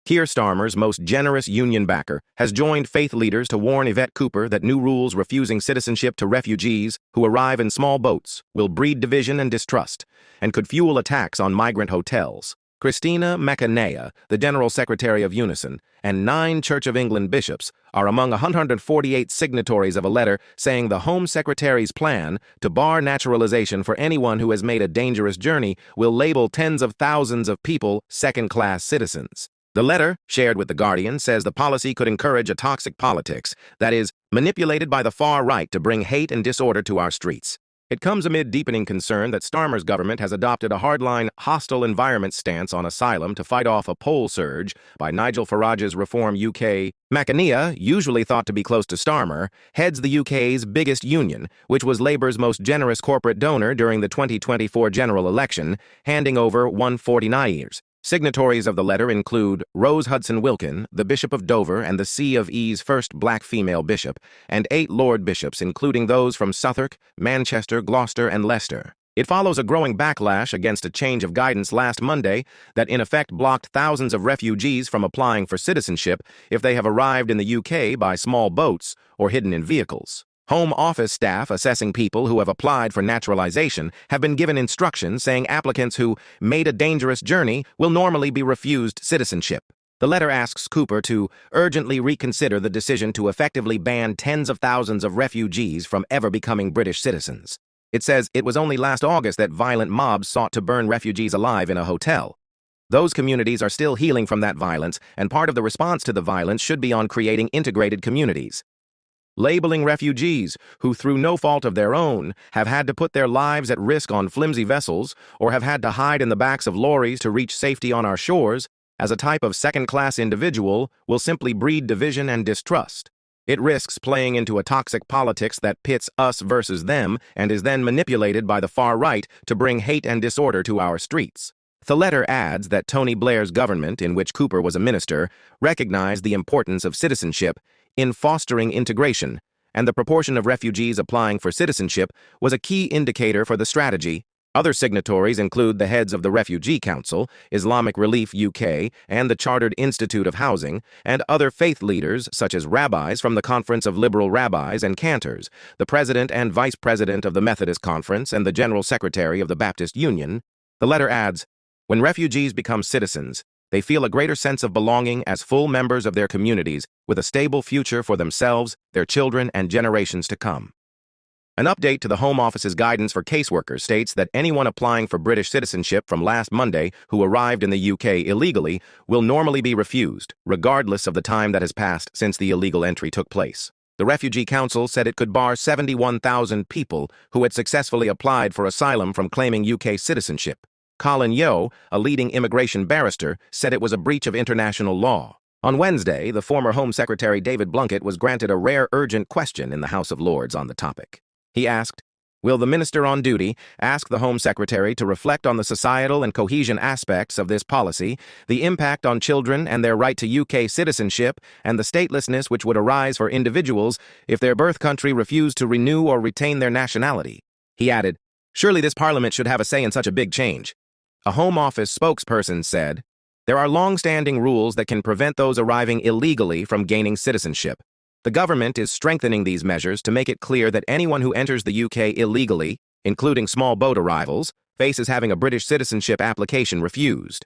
Keir Starmer's most generous union backer has joined faith leaders to warn Yvette Cooper that new rules refusing citizenship to refugees who arrive in small boats will breed division and distrust and could fuel attacks on migrant hotels. Christina McAnea, the General Secretary of Unison, and 9 Church of England bishops are among 148 signatories of a letter saying the Home Secretary's plan to bar naturalization for anyone who has made a dangerous journey will label tens of thousands of people second-class citizens. The letter, shared with The Guardian, says the policy could encourage a toxic politics that is manipulated by the far right to bring hate and disorder to our streets. It comes amid deepening concern that Starmer's government has adopted a hardline, hostile environment stance on asylum to fight off a poll surge by Nigel Farage's Reform UK. McAnea, usually thought to be close to Starmer, heads the UK's biggest union, which was Labour's most generous corporate donor during the 2024 general election, handing over 149 years. Signatories of the letter include Rose Hudson-Wilkin, the Bishop of Dover and the C of E's first black female bishop, and 8 Lord bishops, including those from Southwark, Manchester, Gloucester, and Leicester. It follows a growing backlash against a change of guidance last Monday that in effect blocked thousands of refugees from applying for citizenship if they have arrived in the UK by small boats or hidden in vehicles. Home Office staff assessing people who have applied for naturalization have been given instructions saying applicants who made a dangerous journey will normally be refused citizenship. The letter asks Cooper to urgently reconsider the decision to effectively ban tens of thousands of refugees from ever becoming British citizens. It says it was only last August that violent mobs sought to burn refugees alive in a hotel. Those communities are still healing from that violence, and part of the response to the violence should be on creating integrated communities. Labeling refugees who, through no fault of their own, have had to put their lives at risk on flimsy vessels or have had to hide in the backs of lorries to reach safety on our shores as a type of second-class individual will simply breed division and distrust. It risks playing into a toxic politics that pits us versus them and is then manipulated by the far right to bring hate and disorder to our streets. The letter adds that Tony Blair's government, in which Cooper was a minister, recognized the importance of citizenship in fostering integration, and the proportion of refugees applying for citizenship was a key indicator for the strategy. Other signatories include the heads of the Refugee Council, Islamic Relief UK, and the Chartered Institute of Housing, and other faith leaders such as rabbis from the Conference of Liberal Rabbis and Cantors, the president and vice president of the Methodist Conference, and the general secretary of the Baptist Union. The letter adds, when refugees become citizens, they feel a greater sense of belonging as full members of their communities with a stable future for themselves, their children, and generations to come. An update to the Home Office's guidance for caseworkers states that anyone applying for British citizenship from last Monday who arrived in the UK illegally will normally be refused, regardless of the time that has passed since the illegal entry took place. The Refugee Council said it could bar 71,000 people who had successfully applied for asylum from claiming UK citizenship. Colin Yeo, a leading immigration barrister, said it was a breach of international law. On Wednesday, the former Home Secretary David Blunkett was granted a rare urgent question in the House of Lords on the topic. He asked, will the minister on duty ask the Home Secretary to reflect on the societal and cohesion aspects of this policy, the impact on children and their right to UK citizenship, and the statelessness which would arise for individuals if their birth country refused to renew or retain their nationality? He added, surely this Parliament should have a say in such a big change. A Home Office spokesperson said, there are long-standing rules that can prevent those arriving illegally from gaining citizenship. The government is strengthening these measures to make it clear that anyone who enters the UK illegally, including small boat arrivals, faces having a British citizenship application refused.